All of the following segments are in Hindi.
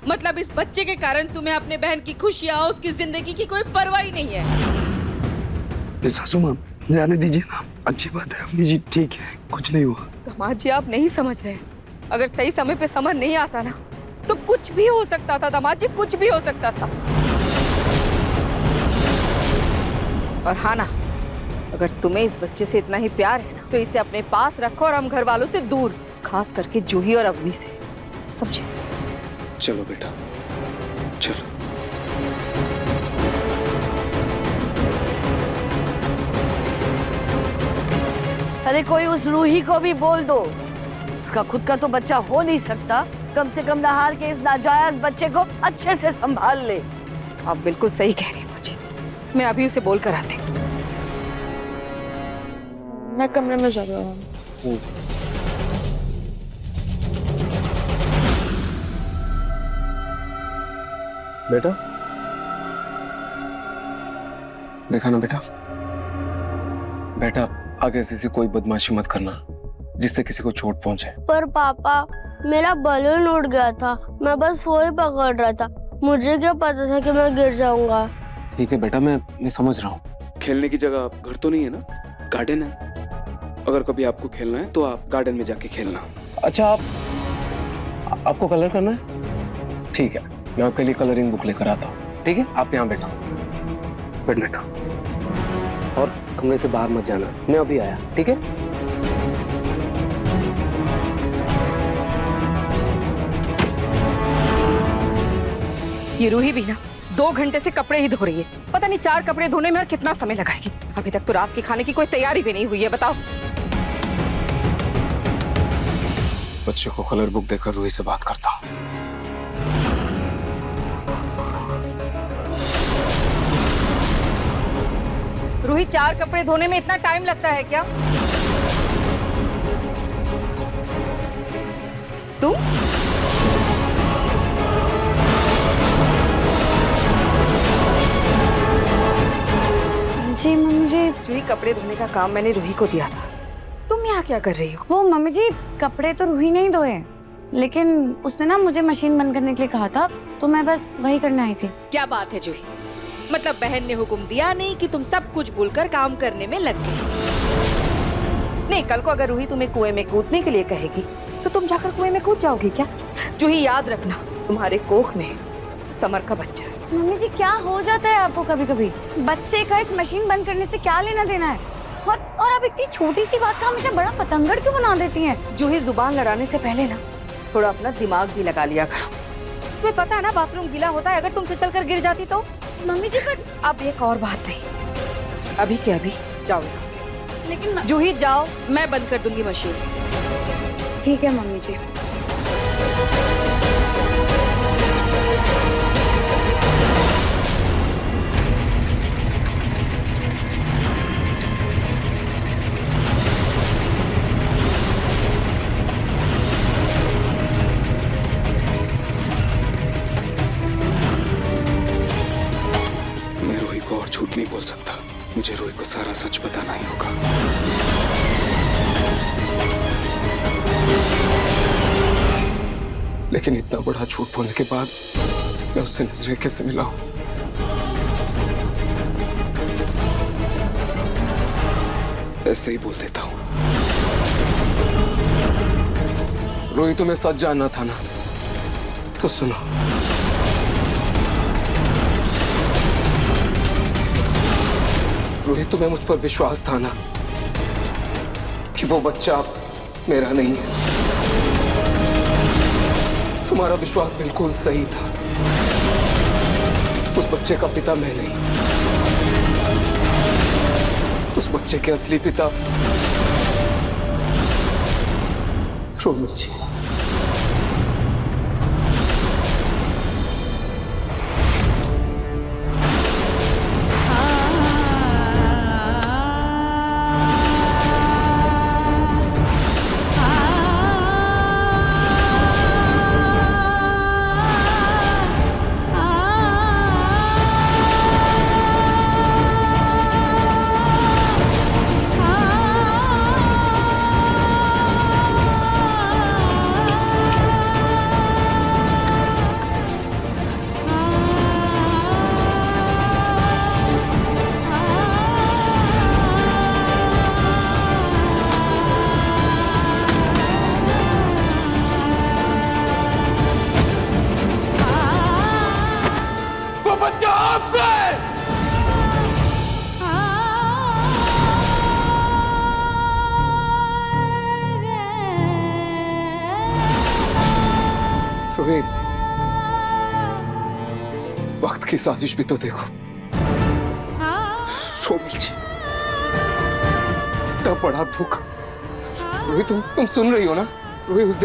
मतलब इस बच्चे के कारण तुम्हें अपने बहन की खुशियाँ, उसकी जिंदगी की कोई परवाह ही नहीं है। सासू माँ जाने दीजिए ना, अच्छी बात है अम्मी जी, ठीक है, कुछ नहीं हुआ। दामाद जी आप नहीं समझ रहे, अगर सही समय पे समर नहीं आता ना तो कुछ भी हो सकता था दामाद जी, कुछ भी हो सकता था। और हाँ ना, अगर तुम्हें इस बच्चे से इतना ही प्यार है ना तो इसे अपने पास रखो और हम घर वालों से दूर, खास करके जूही और अवनी से, समझे? चलो बेटा चलो। अरे कोई उस रूही को भी बोल दो, उसका खुद का तो बच्चा हो नहीं सकता, कम से कम नहार के इस नाजायज बच्चे को अच्छे से संभाल ले। आप बिल्कुल सही कह रही हैं मुझे, मैं अभी उसे बोल कर आती। मैं कमरे में जा रहा हूँ। बेटा देखा ना बेटा, बेटा आगे से कोई बदमाशी मत करना जिससे किसी को चोट पहुंचे। पर पापा मेरा बलून उड़ गया था, मैं बस वो ही पकड़ रहा था, मुझे क्या पता था कि मैं गिर जाऊंगा। ठीक है बेटा, मैं समझ रहा हूँ। खेलने की जगह घर तो नहीं है ना, गार्डन है। अगर कभी आपको खेलना है तो आप गार्डन में जाके खेलना। अच्छा आपको कलर करना है? ठीक है, मैं आपके लिए कलरिंग बुक लेकर आता हूँ। ठीक है, आप यहाँ बैठो, बैठो और कमरे से बाहर मत जाना, मैं अभी आया। ठीक है? ये रूही भी ना 2 घंटे से कपड़े ही धो रही है, पता नहीं 4 कपड़े धोने में और कितना समय लगाएगी। अभी तक तो रात के खाने की कोई तैयारी भी नहीं हुई है, बताओ। बच्चे को कलर बुक देकर रूही से बात करता हूँ। रूही 4 कपड़े धोने में इतना टाइम लगता है क्या? तुम जी मम्मी जी। जूही, कपड़े धोने का काम मैंने रूही को दिया था, तुम यहाँ क्या कर रही हो? वो मम्मी जी कपड़े तो रूही नहीं धोए, लेकिन उसने ना मुझे मशीन बंद करने के लिए कहा था, तो मैं बस वही करने आई थी। क्या बात है जूही, मतलब बहन ने हुक्म दिया नहीं कि तुम सब कुछ भूलकर काम करने में लग गए? नहीं, कल को अगर रूही तुम्हें कुएं में कूदने के लिए कहेगी तो तुम जाकर कुएं में कूद जाओगी क्या? जूही याद रखना, तुम्हारे कोख में समर का बच्चा है। मम्मी जी क्या हो जाता है आपको कभी कभी? बच्चे का इस मशीन बंद करने से क्या लेना देना है? और आप इतनी छोटी सी बात का हमेशा बड़ा पतंगड़ क्यों बना देती हैं? जूही, जुबान लड़ाने से पहले ना थोड़ा अपना दिमाग भी लगा लिया करो। तुम्हें पता है ना बाथरूम गीला होता है, अगर तुम फिसल कर गिर जाती तो? मम्मी जी पर अब एक और बात नहीं, अभी के अभी जाओ यहाँ से। लेकिन जूही जाओ, मैं बंद कर दूंगी मशीन। ठीक है मम्मी जी। मैं रोही को और झूठ नहीं बोल सकता, मुझे रोही को सारा सच बताना ही होगा। लेकिन इतना बड़ा झूठ बोलने के बाद मैं उससे नजरें कैसे मिलाऊं? ऐसे ही बोल देता हूं। रोही, तुम्हें सच जानना था ना, तो सुनो। रोही, तुम्हें मुझ पर विश्वास था ना कि वो बच्चा मेरा नहीं है। तुम्हारा विश्वास बिल्कुल सही था। उस बच्चे का पिता मैं नहीं, उस बच्चे के असली पिता रोमिल जी। की साजिश भी तो देखो। रोमिल जी, इतना बड़ा धोखा। रोही, तुम सुन रही हो ना? रोही, उस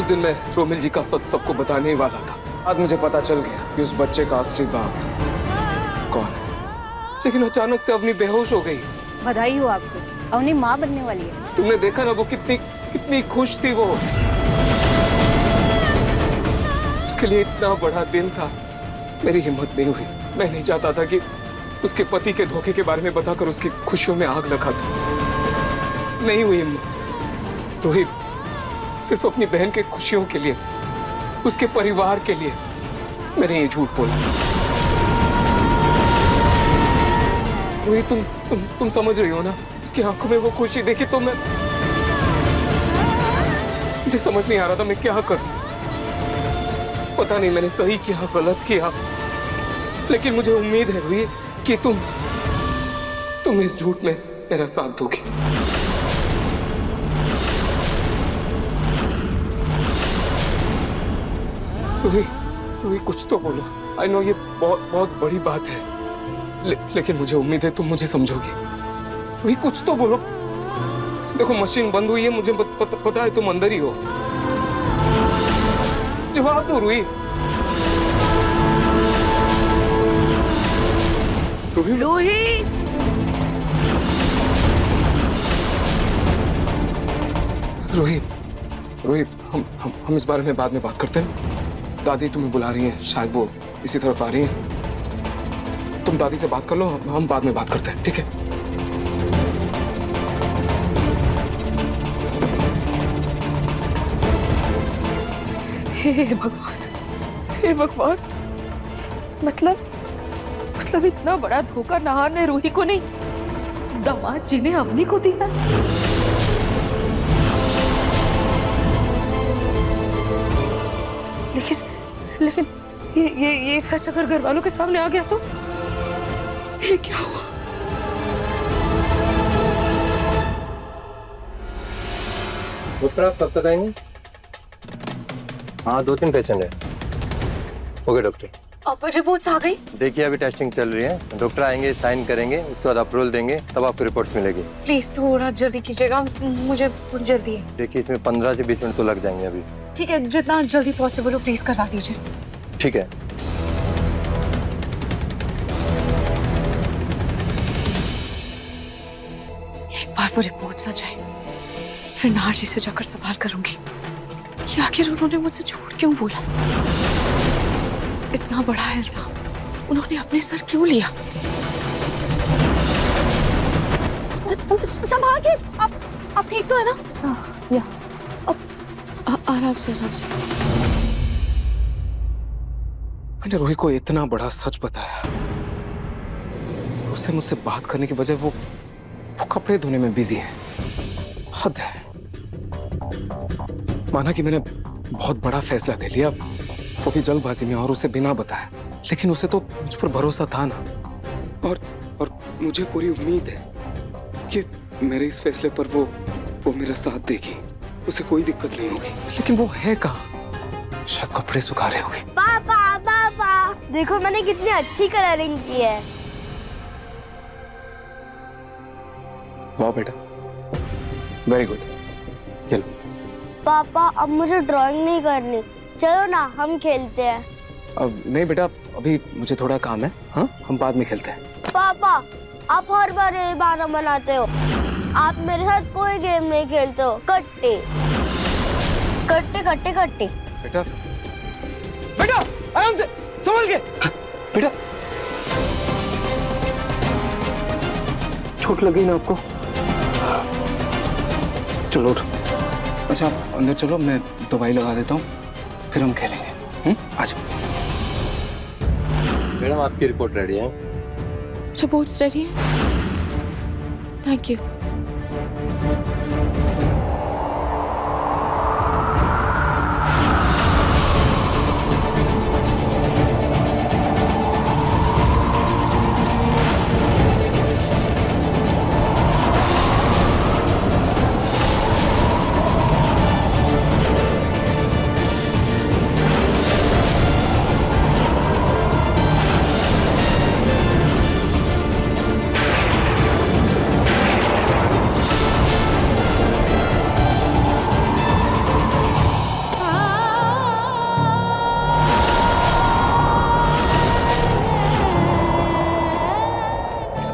दिन मैं रोमिल जी का सच सबको बताने ही वाला था। आज मुझे पता चल गया कि उस बच्चे का असली बाप कौन है। लेकिन अचानक से अवनी बेहोश हो गई। बधाई हो आपको, अवनी माँ बनने वाली है। तुमने देखा ना वो कितनी खुश थी वो। उसके लिए इतना बड़ा दिन था। मेरी हिम्मत नहीं हुई। मैं नहीं चाहता था कि उसके पति के धोखे के बारे में बताकर उसकी खुशियों में आग लगा दूं। नहीं हुई हिम्मत। रोहित, सिर्फ अपनी बहन के खुशियों के लिए, उसके परिवार के लिए मैंने ये झूठ बोला। रोहित, तुम समझ रही हो ना? उसकी आंखों में वो खुशी देखी तो मुझे समझ नहीं आ रहा था मैं क्या करूं। पता नहीं मैंने सही किया, गलत किया, लेकिन मुझे उम्मीद है रोहित कि तुम इस झूठ में मेरा साथ दोगी। रोहित, कुछ तो बोलो। आई नो ये बहुत बड़ी बात है, लेकिन मुझे उम्मीद है तुम मुझे समझोगी। रोहित, कुछ तो बोलो। देखो, मशीन बंद हुई है, मुझे पता है तुम अंदर ही हो। जवाब दो रोहित। रूही, रोहित, हम इस बारे में बाद में बात करते हैं। दादी तुम्हें बुला रही हैं, शायद वो इसी तरफ आ रही हैं। तुम दादी से बात कर लो, हम बाद में बात करते हैं, ठीक है? हे भगवान, हे भगवान। मतलब इतना बड़ा धोखा नाहर ने रूही को नहीं, दामाद जी ने अवनी को दिया। लेकिन ये सच अगर घर वालों के सामने आ गया तो ये क्या हुआ? उत्तरा कब तक आएंगे? हाँ, 2-3 पेशेंट है। Okay doctor. अब रिपोर्ट्स आ गई? देखिए, अभी टेस्टिंग चल रही है। डॉक्टर आएंगे, साइन करेंगे, उसके बाद अप्रूवल देंगे, तब आपको रिपोर्ट्स मिलेगी। प्लीज थोड़ा जल्दी कीजिएगा, मुझे थोड़ी जल्दी है। देखिए, इसमें 15 से 20 मिनट तो लग जाएंगे अभी। ठीक है, जितना जल्दी पॉसिबल हो प्लीज करवा दीजिए। ठीक है। एक बार वो रिपोर्ट्स आ जाए, फिर नाहर जी से जाकर सवाल करूंगी कि आखिर उन्होंने मुझसे झूठ क्यों बोला। इतना बड़ा इल्जाम उन्होंने अपने सर क्यों लिया। संभाल के, आप ठीक तो है ना? या आराम से। मैंने रोहित को इतना बड़ा सच बताया, उससे मुझसे बात करने की वजह वो कपड़े धोने में बिजी है। हद है। माना कि मैंने बहुत बड़ा फैसला ले लिया, वो भी जल्दबाजी में और उसे बिना बताया, लेकिन उसे तो मुझ पर भरोसा था ना। और मुझे पूरी उम्मीद है कि मेरे इस फैसले पर वो मेरा साथ देगी, उसे कोई दिक्कत नहीं होगी। लेकिन वो है कहाँ? शायद कपड़े सुखा रहे होगी। पापा, देखो मैंने कितनी अच्छी कलरिंग की है। वाह बेटा, वेरी गुड। चलो पापा, अब मुझे ड्राइंग नहीं करनी, चलो ना हम खेलते हैं। अब नहीं बेटा, अभी मुझे थोड़ा काम है। हाँ, हम बाद में खेलते हैं। पापा, आप हर बार ये बहाना बनाते हो। आप मेरे साथ कोई गेम नहीं खेलते हो। कट्टे कट्टे कट्टे कट्टे। बेटा आराम से, संभल के। बेटा, चोट लगी ना आपको? चलो उठो। अच्छा, आप अंदर चलो, मैं दवाई लगा देता हूँ, फिर हम खेलेंगे। आ जाओ। मैडम, आपकी रिपोर्ट रेडी है। रिपोर्ट्स रेडी है? Thank you.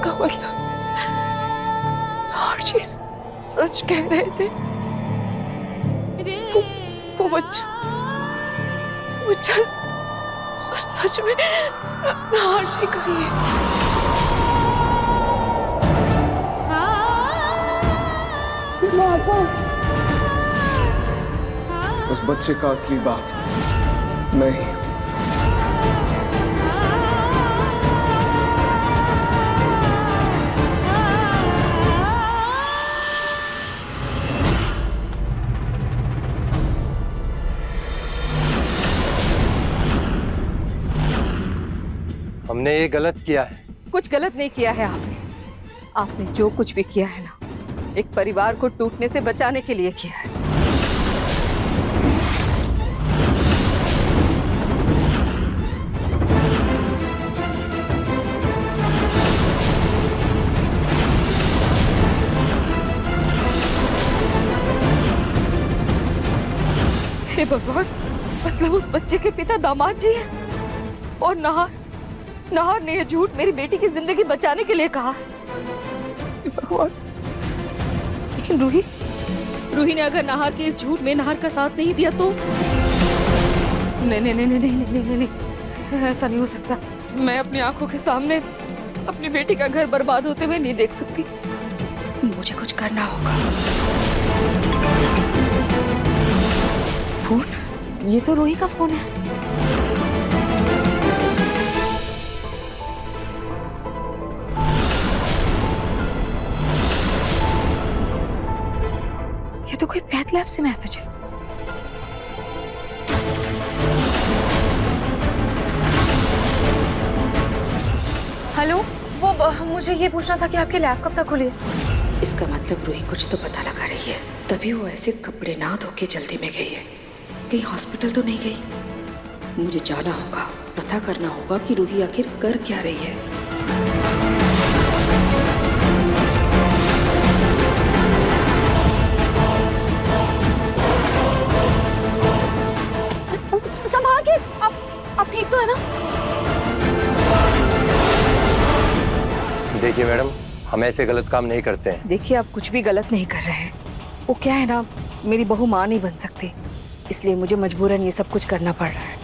इसका मतलब हर चीज सच कह रहे थे। वो बच्चा सच में नारजी का ही है। उस बच्चे का असली बाप मैं ही हूं। हमने ये गलत किया है। कुछ गलत नहीं किया है आपने। आपने जो कुछ भी किया है ना, एक परिवार को टूटने से बचाने के लिए किया है। हे भगवान, मतलब उस बच्चे के पिता दामाद जी हैं और नाहर ने ये झूठ मेरी बेटी की जिंदगी बचाने के लिए कहा है। हे भगवान, लेकिन रूही ने अगर नाहर के इस झूठ में नाहर का साथ नहीं दिया तो नहीं, ऐसा नहीं हो सकता। मैं अपनी आंखों के सामने अपनी बेटी का घर बर्बाद होते हुए नहीं देख सकती। मुझे कुछ करना होगा। फोन, ये तो रूही का फोन है। ये तो कोई पैथ लैब से मैसेज है। हेलो, मुझे ये पूछना था कि आपकी लैब कब तक खुली है? इसका मतलब रूही कुछ तो पता लगा रही है, तभी वो ऐसे कपड़े ना धो के जल्दी में गई है। कहीं हॉस्पिटल तो नहीं गई। मुझे जाना होगा, पता करना होगा कि रूही आखिर कर क्या रही है। संभाल के, आप ठीक तो है ना? देखिए मैडम, हम ऐसे गलत काम नहीं करते हैं। देखिए, आप कुछ भी गलत नहीं कर रहे हैं। वो क्या है ना, मेरी बहू मां नहीं बन सकती, इसलिए मुझे मजबूरन ये सब कुछ करना पड़ रहा है।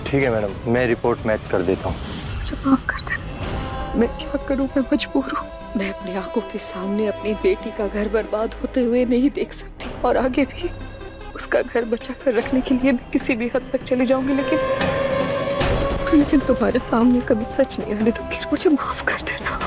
ठीक है मैडम, मैं रिपोर्ट मैच कर देता हूँ। मुझे माफ कर देना। मैं क्या करूँ, मैं मजबूर हूँ। मैं अपनी आंखों के सामने अपनी बेटी का घर बर्बाद होते हुए नहीं देख सकती, और आगे भी उसका घर बचा कर रखने के लिए मैं किसी भी हद तक चली जाऊंगी, लेकिन तुम्हारे सामने कभी सच नहीं आने दूंगी। मुझे माफ कर देना।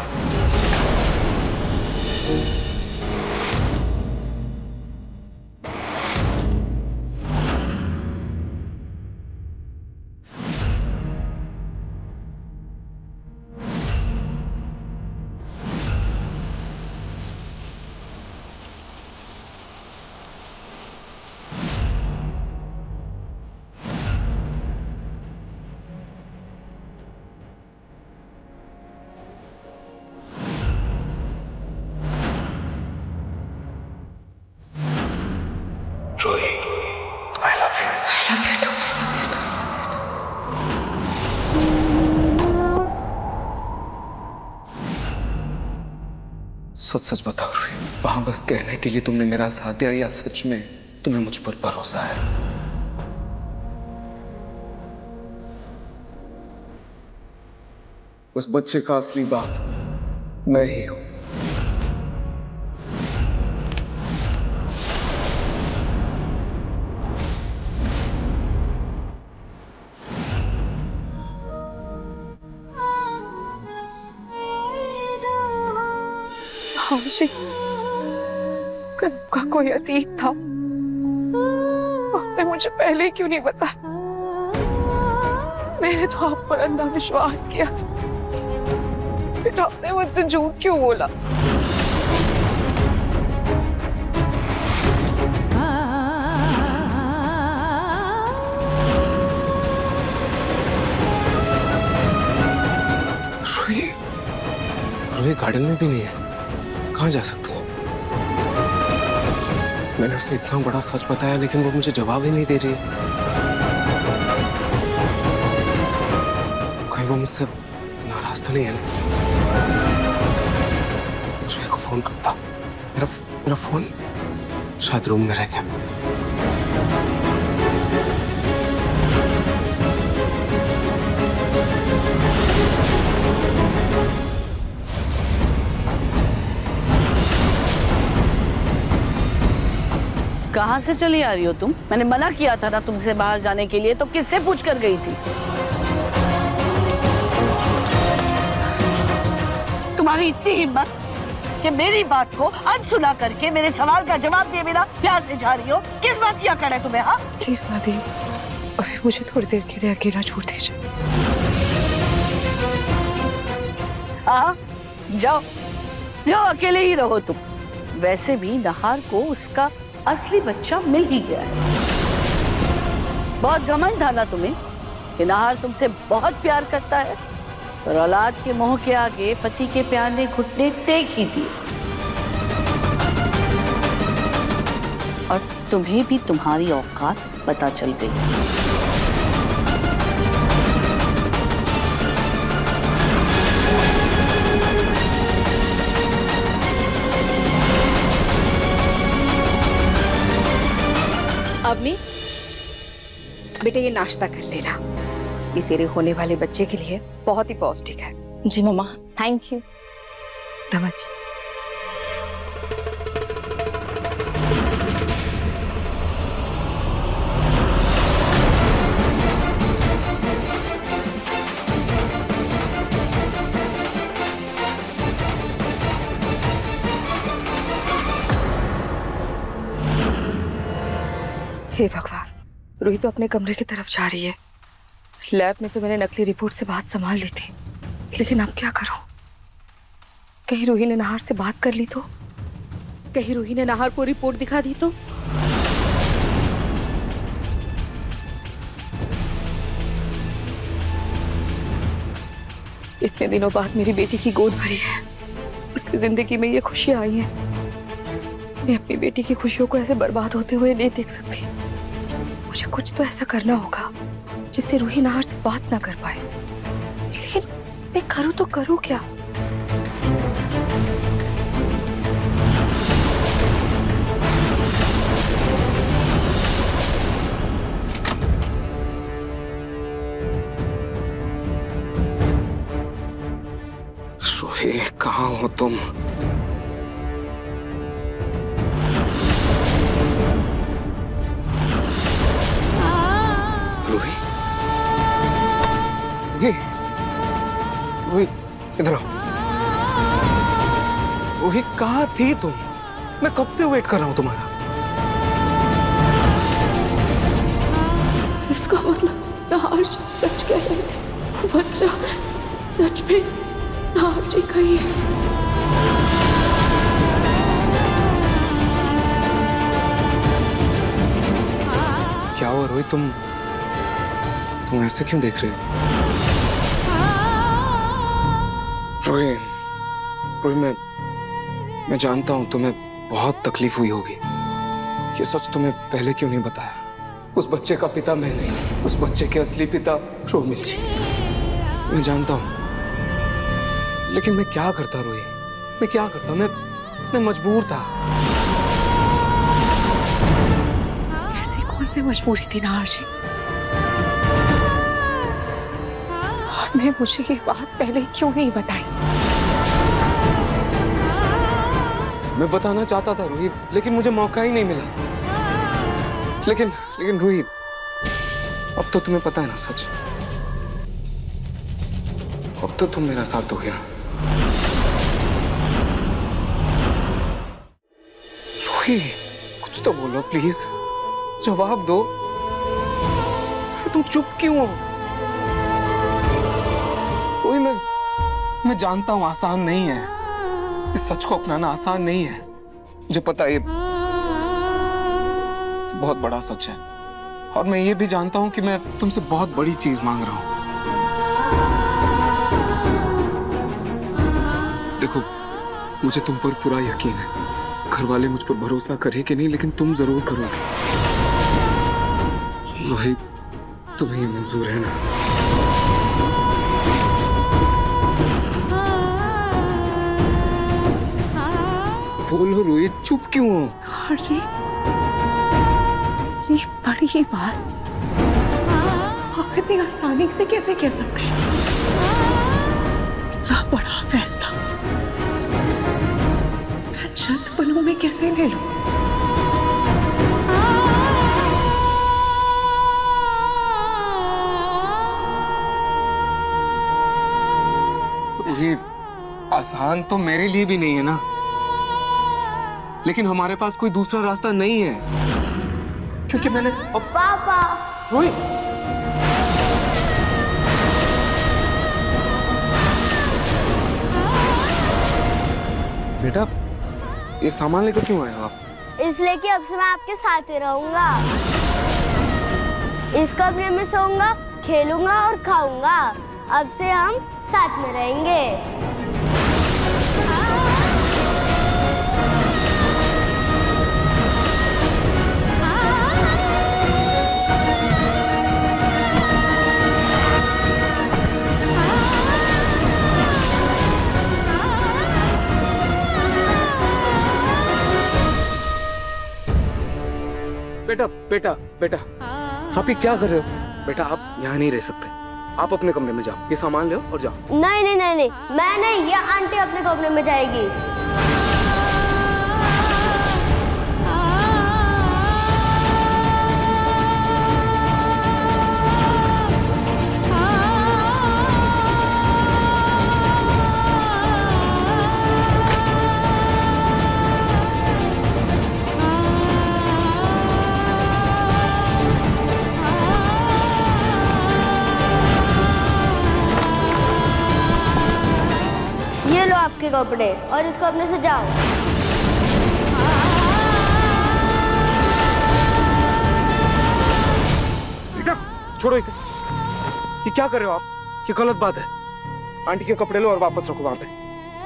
Rohi, I love you. I love you too. सच सच बताओ रूही, वहां बस कहने के लिए तुमने मेरा साथ दिया या सच में तुम्हें मुझ पर भरोसा है? उस बच्चे का असली बाप मैं ही हूं। मुझे का कोई अतीत था, आपने मुझे पहले क्यों नहीं बताया? मैंने तो आप पर अंधा विश्वास किया, फिर आपने मुझसे झूठ क्यों बोला? रूही गार्डन में भी नहीं है, कहाँ जा सकती है? मैंने उसे इतना बड़ा सच बताया, लेकिन वो मुझे जवाब ही नहीं दे रही है। वो मुझसे नाराज तो नहीं है ना? रूही को फोन करता। मेरा फोन शायद रूम में रह गया। कहाँ से चली आ रही हो तुम? मैंने मना किया था ना तुमसे बाहर जाने के लिए, तो किससे पूछ कर गई थी? तुम्हारी इतनी हिम्मत कि मेरी बात को अनसुना करके मेरे सवाल का जवाब दिए बिना यहाँ से जा रही हो? किस बात की अकड़ है तुम्हें? हाँ, प्लीज दादी, अभी मुझे थोड़ी देर के लिए अकेला छोड़ दीजिए। हाँ, जाओ जाओ, अकेले ही रहो तुम। वैसे भी नहार को उसका असली बच्चा मिल ही गया है। बहुत घमंड था ना तुम्हें कि नहार तुमसे बहुत प्यार करता है, और औलाद के मोह के आगे पति के प्यार ने घुटने टेक ही दिए। और तुम्हें भी तुम्हारी औकात पता चल गई। अवनी, बेटे ये नाश्ता कर लेना। ये तेरे होने वाले बच्चे के लिए बहुत ही पौष्टिक है। जी मम्मा। Thank you. धमच। हे भगवान, रूही तो अपने कमरे की तरफ जा रही है। लैब में तो मैंने नकली रिपोर्ट से बात संभाल ली थी, लेकिन अब क्या करूं? कहीं रूही ने नहार से बात कर ली तो? कहीं रूही ने नहार को रिपोर्ट दिखा दी तो? इतने दिनों बाद मेरी बेटी की गोद भरी है, उसकी जिंदगी में ये खुशियां आई हैं। मैं अपनी बेटी की खुशियों को ऐसे बर्बाद होते हुए नहीं देख सकती। मुझे कुछ तो ऐसा करना होगा जिससे रूही नहार से बात ना कर पाए। लेकिन मैं करूँ तो करूँ क्या? रूही, कहाँ हो तुम? रूही, रूही, रूही, इधर आओ। रूही, कहाँ थी तुम? मैं कब से वेट कर रहा हूँ तुम्हारा। इसका मतलब नहार जी सच कह रहे थे, वो बच्चा सच में नहार जी का ही है। क्या हुआ रोहित, तुम ऐसे क्यों देख रहे हो? रोहित, मैं जानता हूं तुम्हें बहुत तकलीफ हुई होगी। ये सच तुम्हें पहले क्यों नहीं बताया? उस बच्चे का पिता मैं नहीं, उस बच्चे के असली पिता रोमिल जी। मैं जानता हूं, लेकिन मैं क्या करता रोहित? मैं क्या करता? मैं मजबूर था। ऐसी कौन सी मजबूरी थी नहार जी? आपने मुझे ये बात पहले क्यों नहीं बताई? मैं बताना चाहता था रूही, लेकिन मुझे मौका ही नहीं मिला। लेकिन रूही, अब तो तुम्हें पता है ना सच। अब तो तुम मेरा साथ दोगे ना? रूही, कुछ तो बोलो प्लीज, जवाब दो। तुम चुप क्यों हो? रूही, मैं जानता हूं आसान नहीं है, इस सच को अपनाना आसान नहीं है। मुझे पता है ये बहुत बड़ा सच है, और मैं ये भी जानता हूं कि मैं तुमसे बहुत बड़ी चीज मांग रहा हूं। देखो, मुझे तुम पर पूरा यकीन है। घर वाले मुझ पर भरोसा करे कि नहीं, लेकिन तुम जरूर करोगे। रोहित, तुम्हें ये मंजूर है ना? बोलो रोहित, चुप क्यों हो? हार्जी, ये बड़ी बात आप इतनी आसानी से कैसे कह सकते हैं? इतना बड़ा फैसला मैं चंद पलों में कैसे ले लूं? ये आसान तो मेरे लिए भी नहीं है ना, लेकिन हमारे पास कोई दूसरा रास्ता नहीं है, क्योंकि मैंने पापा रोहित, बेटा ये सामान लेकर क्यों आए हो आप? इसलिए कि अब से मैं आपके साथ ही रहूंगा। इस कमरे में सोऊंगा, खेलूंगा और खाऊंगा। अब से हम साथ में रहेंगे। बेटा बेटा बेटा, आप ये क्या कर रहे हो? बेटा आप यहाँ नहीं रह सकते, आप अपने कमरे में जाओ, ये सामान ले और जाओ। नहीं नहीं नहीं नहीं, मैं नहीं, ये आंटी अपने कमरे में जाएगी। ये लो आपके कपड़े और इसको अपने से जाओ। बेटा छोड़ो इसे, ये क्या कर रहे हो आप? ये गलत बात है। आंटी के कपड़े लो और वापस रखो वहां पे,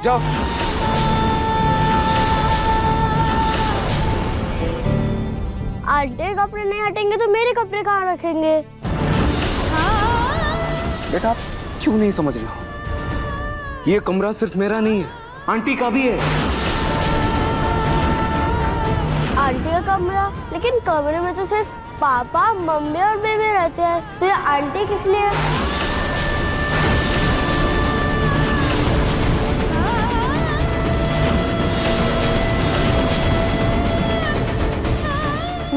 जाओ। आंटी के कपड़े नहीं हटेंगे तो मेरे कपड़े कहाँ रखेंगे? बेटा आप क्यों नहीं समझ रहे हो? ये कमरा सिर्फ मेरा नहीं है, आंटी का भी है। आंटी का कमरा? लेकिन कमरे में तो सिर्फ पापा, मम्मी और बेबी रहते हैं, तो ये आंटी किस लिए?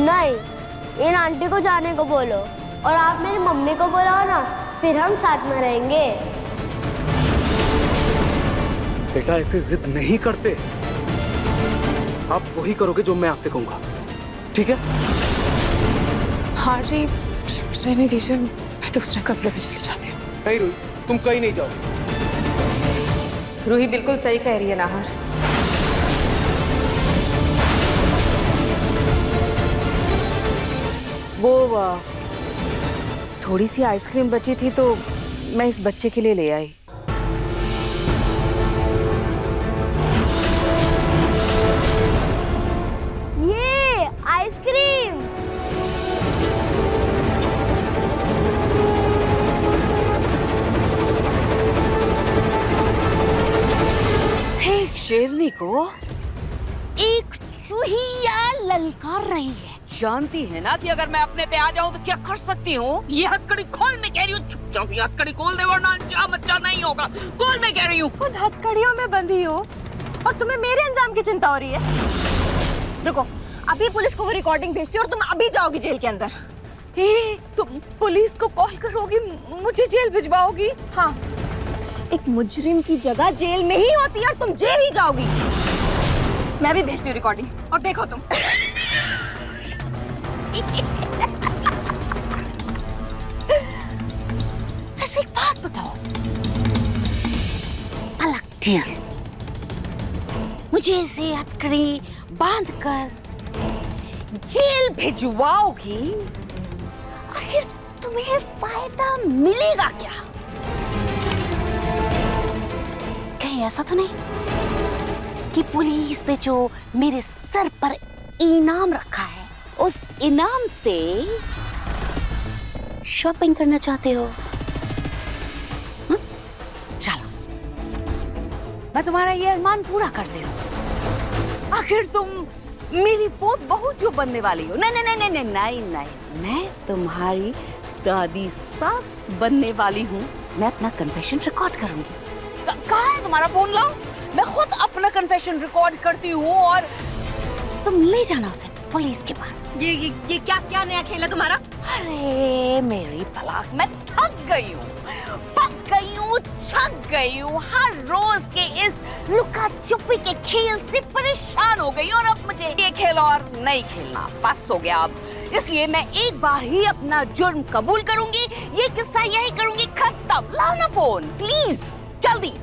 नहीं, इन आंटी को जाने को बोलो और आप मेरी मम्मी को बुलाओ ना, फिर हम साथ में रहेंगे। बेटा ऐसे जिद नहीं करते, आप वही करोगे जो मैं आपसे कहूंगा, ठीक है? हार्जी, रहने दीजिए, मैं दूसरे कमरे में चली जाती हूँ। नहीं रूही, तुम कहीं नहीं जाओ। रूही बिल्कुल सही कह रही है नाहर। वो थोड़ी सी आइसक्रीम बची थी तो मैं इस बच्चे के लिए ले आई। ये आइसक्रीम। एक शेरनी को एक चूहिया ललकार रही है। जानती है ना कि अगर मैं अपने पे आ जाऊं तो क्या कर सकती हूँ? ये हथकड़ी खोल, मैं कह रही हूँ, चुप जाओ, ये हथकड़ी खोल दे वरना अंजाम अच्छा नहीं होगा। खोल, मैं कह रही हूँ। उन हथकड़ियों में बंधी हो और तुम्हें मेरे अंजाम की चिंता हो रही है। रुको, अभी पुलिस को वो रिकॉर्डिंग भेजती हूँ और तुम अभी जाओगी जेल के अंदर। तुम पुलिस को कॉल करोगी, मुझे जेल भिजवाओगी? हाँ, एक मुजरिम की जगह जेल में ही होती है और तुम जेल ही जाओगी। मैं भी भेजती हूँ रिकॉर्डिंग और देखो तुम। ऐसे एक बात बताओ, अलग डियर, मुझे ऐसे हथकड़ी बांध कर जेल भिजवाओगी, आखिर तुम्हें फायदा मिलेगा क्या? कहीं ऐसा तो नहीं कि पुलिस ने जो मेरे सर पर इनाम रखा है, उस इनाम से शॉपिंग करना चाहते हो? मैं तुम्हारा ये अरमान पूरा करती हूँ। आखिर तुम मेरी पोत बहू जो बनने वाली हो। नहीं नहीं नहीं नहीं नहीं नहीं, मैं तुम्हारी दादी सास बनने वाली हूँ। मैं अपना कन्फेशन रिकॉर्ड करूंगी। कहाँ है तुम्हारा फोन? लाओ, मैं खुद अपना कन्फेशन रिकॉर्ड करती हूँ और तुम ले जाना उसे पुलिस के पास। ये क्या नया खेल है तुम्हारा? अरे मेरी पलाक, मैं थक गई हूँ, पक गई हूँ, थक गई हूँ। हर रोज के इस लुका छुपी के खेल से परेशान हो गई और अब मुझे ये खेल और नहीं खेलना, बस हो गया अब। इसलिए मैं एक बार ही अपना जुर्म कबूल करूंगी, ये किस्सा यही करूंगी, खत्म। लाओ ना फोन प्लीज, जल्दी।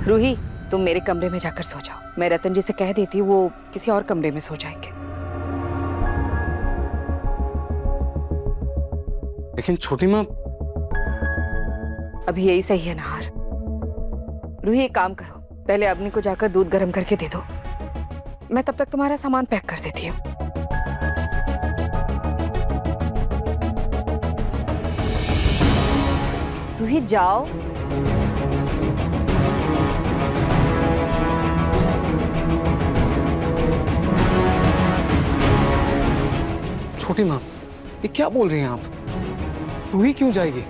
रूही, तुम मेरे कमरे में जाकर सो जाओ। मैं रतन जी से कह देती हूँ, वो किसी और कमरे में सो जाएंगे। लेकिन छोटी माँ, अभी यही सही है नहार। रूही, एक काम करो, पहले अग्नि को जाकर दूध गर्म करके दे दो, मैं तब तक तुम्हारा सामान पैक कर देती हूँ। रूही जाओ। छोटी माँ, ये क्या बोल रही हैं आप? रूही क्यों जाएगी?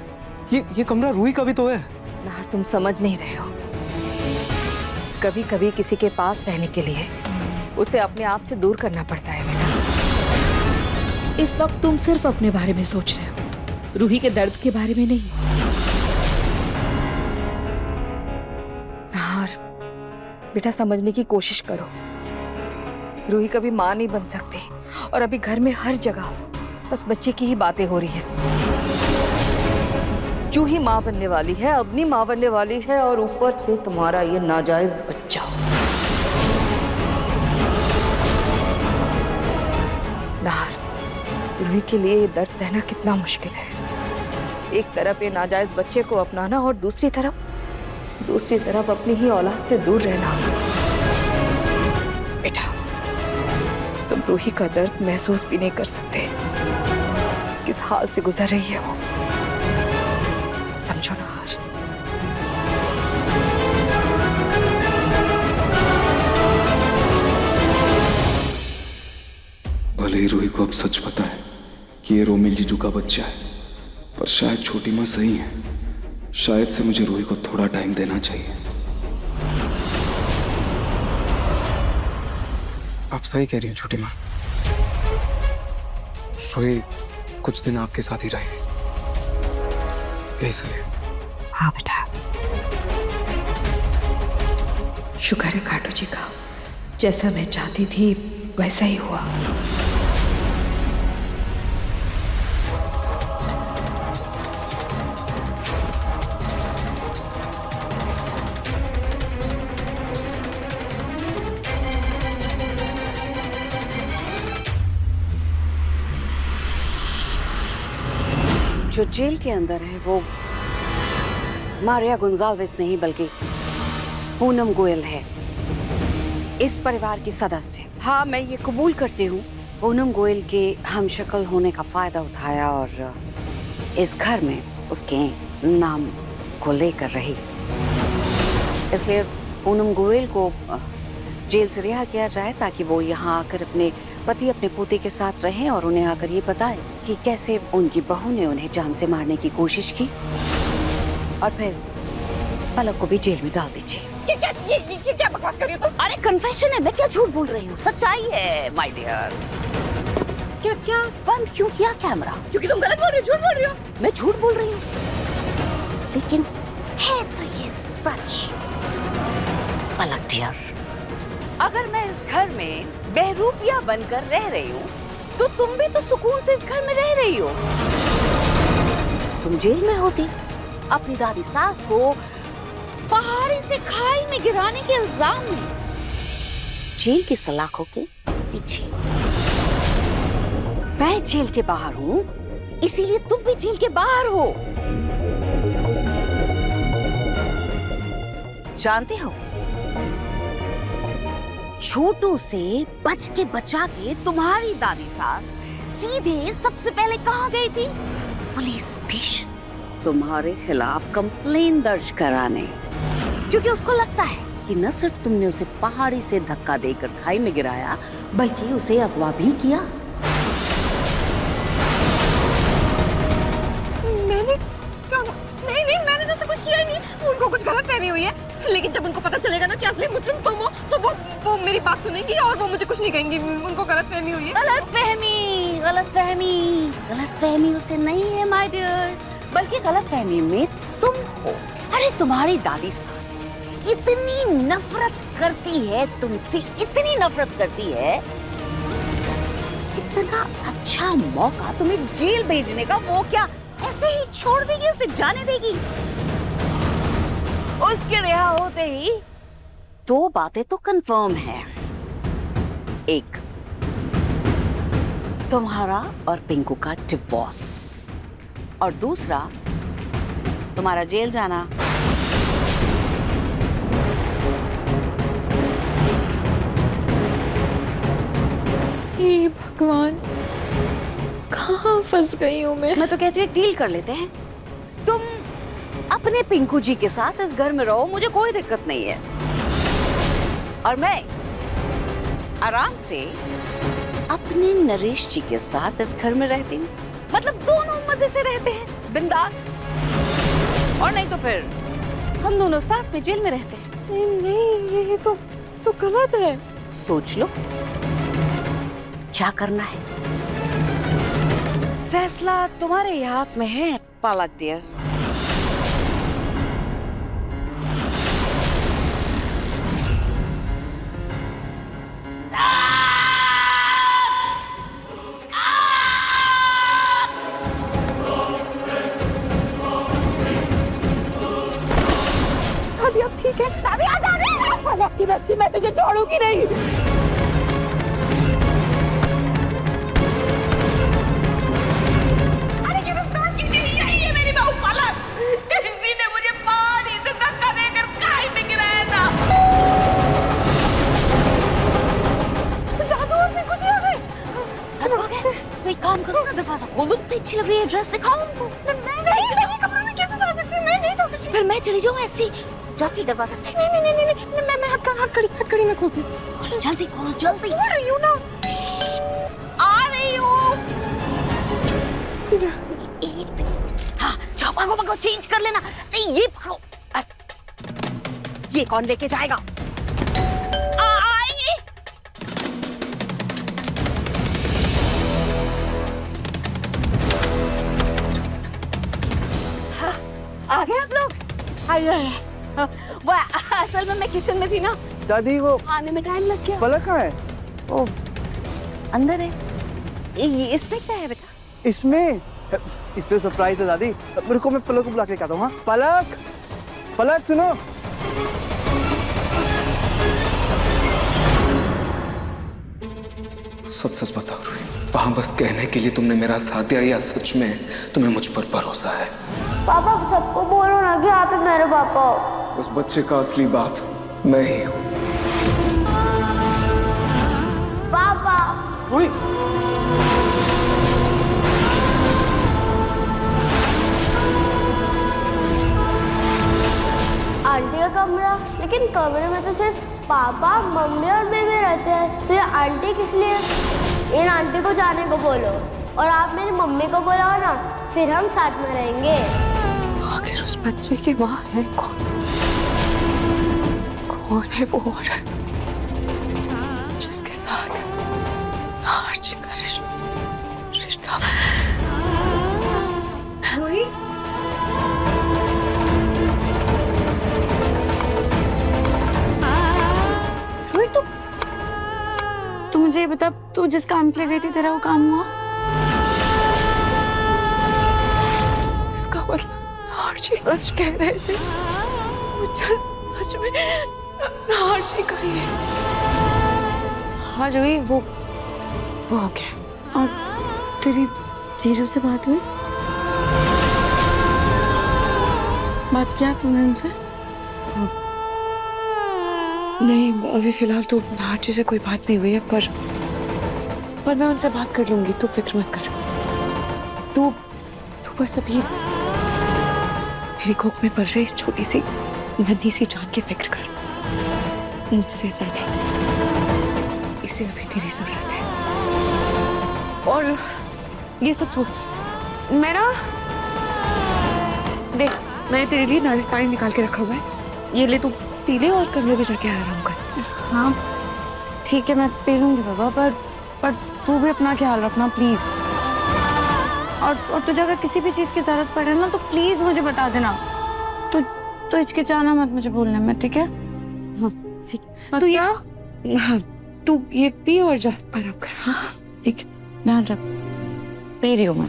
ये कमरा रूही का भी तो है। नहार, तुम समझ नहीं रहे हो। कभी कभी किसी के पास रहने के लिए उसे अपने आप से दूर करना पड़ता है बेटा। इस वक्त तुम सिर्फ अपने बारे में सोच रहे हो, रूही के दर्द के बारे में नहीं। नहार बेटा, समझने की कोशिश करो। रूही कभी माँ नहीं बन सकती और अभी घर में हर जगह बस बच्चे की ही बातें हो रही है। जूही माँ बनने वाली है, अग्नि माँ बनने वाली है और ऊपर से तुम्हारा ये नाजायज बच्चा। नहार, रूही के लिए ये दर्द सहना कितना मुश्किल है। एक तरफ ये नाजायज बच्चे को अपनाना और दूसरी तरफ अपनी ही औलाद से दूर रहना। बेटा, तुम रूही का दर्द महसूस भी नहीं कर सकते, किस हाल से गुजर रही है वो। समझो नहार। भले ही रूही को अब सच पता है कि ये रोमिल जीजू का बच्चा है, पर शायद छोटी माँ सही है। शायद से मुझे रूही को थोड़ा टाइम देना चाहिए। आप सही कह रही हैं छोटी माँ, रूही कुछ दिन आपके साथ ही रहेगी, यही सही है। हाँ बेटा, शुक्र है काटू जी का, जैसा मैं चाहती थी वैसा ही हुआ। जो जेल के अंदर है वो मारिया गोंजाल्वेस नहीं बल्कि पूनम गोयल है, इस परिवार की सदस्य। हाँ, मैं ये कबूल करती हूँ, पूनम गोयल के हमशक्ल होने का फायदा उठाया और इस घर में उसके नाम को लेकर रही। इसलिए पूनम गोयल को जेल से रिहा किया जाए ताकि वो यहाँ आकर अपने पति अपने पोते के साथ रहें और उन्हें आकर ये बताएं कि कैसे उनकी बहू ने उन्हें जान से मारने की कोशिश की, और फिर पलक को भी जेल में डाल दीजिए। ये क्या बकवास कर रही हो तुम? अरे कन्फेशन है, मैं क्या झूठ बोल रही हूँ, सच्चाई है माय डियर। क्या बंद क्यों किया कैमरा? क्योंकि तुम गलत बोल रही हो, झूठ बोल रही हो। मैं झूठ बोल रही हूँ, लेकिन है तो ये सच। पलक डियर, अगर मैं इस घर में बहरूपिया बनकर रह रही हूँ तो तुम भी तो सुकून से इस घर में रह रही हो। तुम जेल में होती, अपनी दादी सास को पहाड़ी से खाई में गिराने के इल्जाम में, जेल की सलाखों के पीछे। मैं जेल के बाहर हूँ, इसीलिए तुम भी जेल के बाहर हो। जानते हो, छोटू से बच के बचा के तुम्हारी दादी सास सीधे सबसे पहले कहाँ गई थी? पुलिस स्टेशन, तुम्हारे खिलाफ कंप्लेन दर्ज कराने, क्योंकि उसको लगता है कि न सिर्फ तुमने उसे पहाड़ी से धक्का देकर खाई में गिराया, बल्कि उसे अगवा भी किया। मैंने क्या? नहीं नहीं, मैंने तो कुछ किया ही नहीं। उनको कुछ गलत फहमी हुई है, लेकिन जब उनको पता चलेगा ना कि असली मुजरिम तुम हो, तो वो मेरी बात सुनेंगी और वो मुझे कुछ नहीं कहेंगी। उनको गलत फहमी हुई है। गलत फहमी उसे नहीं है माय डियर, बल्कि गलत फहमी में तुम हो। अरे तुम्हारी दादी सास इतनी नफरत करती है तुमसे, इतनी नफरत करती है, इतना अच्छा मौका तुम्हें जेल भेजने का, वो क्या ऐसे ही छोड़ देगी, उसे जाने देगी? उसके रिहा होते ही दो बातें तो कंफर्म है। एक, तुम्हारा और पिंकू का डिवोर्स, और दूसरा तुम्हारा जेल जाना। हे भगवान, कहाँ फंस गई हूँ मैं तो कहती हूँ एक डील कर लेते हैं। तुम अपने पिंकू जी के साथ इस घर में रहो, मुझे कोई दिक्कत नहीं है, और मैं आराम से अपने नरेश जी के साथ इस घर में रहती हूँ। मतलब दोनों मजे से रहते हैं, बिंदास। और नहीं तो फिर हम दोनों साथ में जेल में रहते हैं। नहीं, ये तो गलत है। सोच लो क्या करना है, फैसला तुम्हारे ही हाथ में है पालक डियर। दादी अब ठीक है? दादी आपकी बच्ची, मैं तुझे छोड़ूंगी नहीं। इसी ने मुझे पहाड़ी से धक्का देकर खाई में गिराया था। दादू और पिंकू जी आ गए। तो एक काम करो ना, दरवाजा खोल दो, कितनी अच्छी लग रही है ड्रेस, दिखाओ उनको। नहीं, कमरे में कैसे जा सकती हूँ? मैं नहीं जाऊँगी। फिर मैं चली जाऊँ ऐसी, जाके दरवाजा नहीं, मैं हथकड़ी में खोलती हूँ। खोलो, जल्दी खोलो, जल्दी। आ रही हूँ ना। आ रही हूँ। हाँ, जाओ, भागो, चेंज कर लेना। नहीं, ये पकड़ो। ये कौन लेके जाएगा? आएंगे। हाँ, आ गए आप लोग? आ गए। वो असल में मैं किचन में थी ना, दादी वो आने में टाइम लग गया। पलक कहाँ है? ओ, अंदर है। ये इसमें क्या है बेटा? इसमें सरप्राइज है दादी। मेरे को, मैं पलक को बुला के कहता हूँ। हाँ पलक, पलक सुनो। सच सच बताओ रूही, वहां बस कहने के लिए तुमने मेरा साथ दिया या सच में तुम्हें मुझ पर भरोसा है? पापा सबको बोलो ना कि आप ही मेरे पापा हो। उस बच्चे का असली बाप मैं ही हूँ। पापा रूही, आंटी का कमरा, लेकिन कमरे में तो सिर्फ पापा, मम्मी और बेबी रहते हैं, तो ये आंटी किस लिए? इन आंटी को जाने को बोलो और आप मेरी मम्मी को बुलाओ ना, फिर हम साथ में रहेंगे। आखिर उस बच्चे की माँ है कौन? कौन है वो औरत जिसके साथ आर्ची का रिश्ता? रूही, तू मुझे बता, तू जिस काम के लिए गई थी, तेरा वो काम हुआ? इसका मतलब आर्ची सच कह रहे थे, मुझे सच में आर्ची का ही है। हाँ रूही, वो हो गया। और तेरी जीजू से बात हुई? बात किया तूने उनसे? नहीं, अभी फिलहाल तो नार्ची से कोई बात नहीं हुई है, पर मैं उनसे बात कर लूंगी, तू फिक्र मत कर। तू बस अभी मेरी कोख में पल रही इस छोटी सी नन्ही सी जान की फिक्र कर, मुझसे ज्यादा इसे अभी तेरी जरूरत है। और ये सब छोड़, मैं ना देख, मैंने तेरे लिए नारियल पानी निकाल के रखा हुआ है, ये ले, तू पी ले और कमरे में जाके आराम कर। हाँ ठीक है, मैं पी लूंगी बाबा, पर तू भी अपना ख्याल रखना प्लीज। और तुझे अगर किसी भी चीज की जरूरत पड़े ना तो प्लीज मुझे बता देना। तू हिचकिचाना मत मुझे बोलने में, ठीक है? हाँ ठीक। तू हाँ, तू ये पी और जा आराम कर। हाँ ठीक है, ध्यान रख, पी रही हूँ मैं।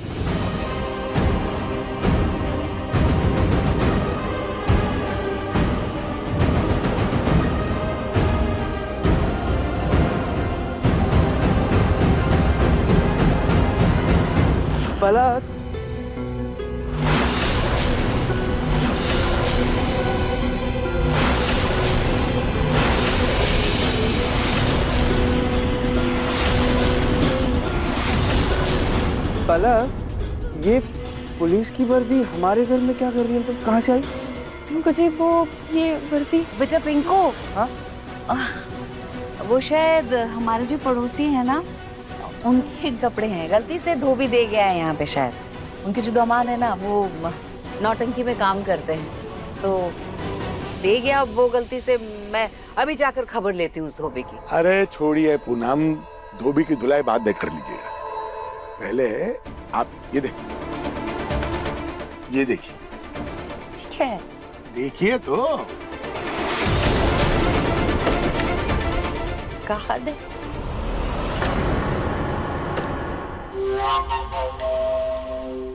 पलक, पलक, ये पुलिस की वर्दी हमारे घर में क्या कर रही है? तुम कहाँ से आई? पिंकू जी, वो ये वर्दी। बेटा पिंकू, हाँ? वो शायद हमारे जो पड़ोसी हैं ना, उनके कपड़े हैं, गलती से धोबी दे गया है यहाँ पे शायद। उनके जो दामाद है ना, वो नौटंकी में काम करते हैं, तो दे गया वो गलती से। मैं अभी जाकर खबर लेती हूँ उस धोबी की। अरे छोड़िए पूनम, धोबी की धुलाई बाद में कर लीजिएगा, पहले आप ये देखिए। ठीक है, देखिए तो। कार्ड है।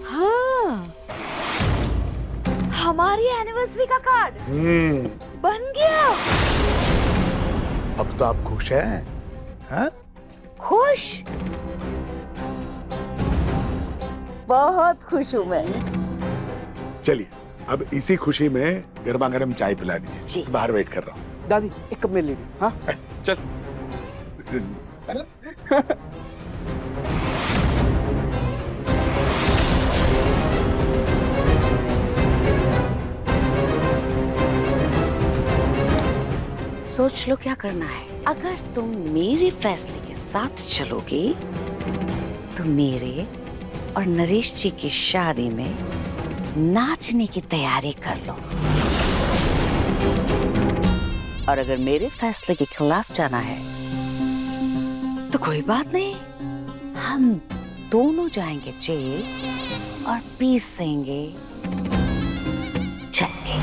हाँ, हमारी एनिवर्सरी का कार्ड बन गया। अब तो आप खुश हैं? हाँ? खुश, बहुत खुश हूँ मैं। चलिए अब इसी खुशी में गर्मा गर्म चाय पिला जी। दीजिए, बाहर वेट कर रहा हूँ। दादी एक कप मेरे लिए भी। हाँ चल। सोच लो क्या करना है। अगर तुम मेरे फैसले के साथ चलोगे तो मेरे और नरेश जी की शादी में नाचने की तैयारी कर लो, और अगर मेरे फैसले के खिलाफ जाना है तो कोई बात नहीं, हम दोनों जाएंगे जेल और पीसेंगे चक्के।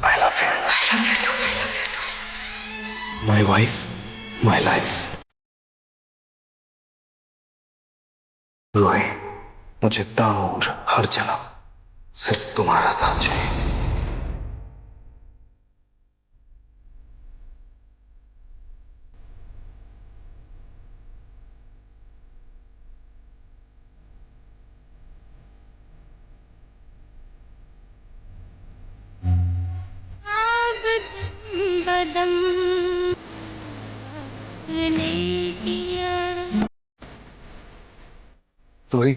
I love you. I love you too. I love you too. My wife, my life. रोही, मुझे दाऊर हर जन्म सिर्फ तुम्हारा साथ चाहिए। रोही,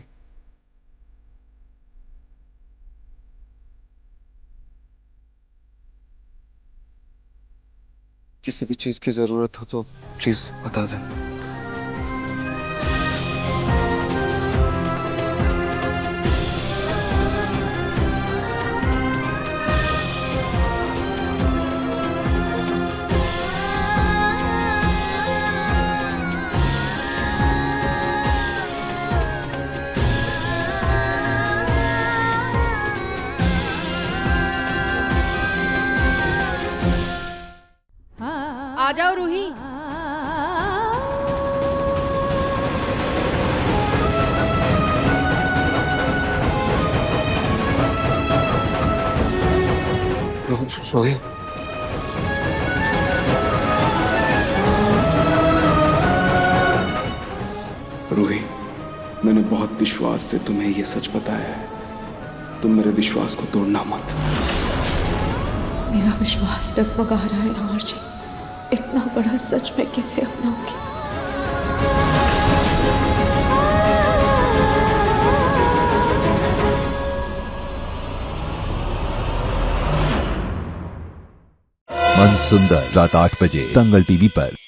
किसी भी चीज की जरूरत हो तो प्लीज बता दे। जाओ रूही। रोहित, रूही, मैंने बहुत विश्वास से तुम्हें यह सच बताया है। तुम मेरे विश्वास को तोड़ना मत। मेरा विश्वास डगमगा रहा है नाहर जी। इतना बड़ा सच मैं कैसे अपनाऊंगी? मन सुंदर रात 8 बजे दंगल टीवी पर।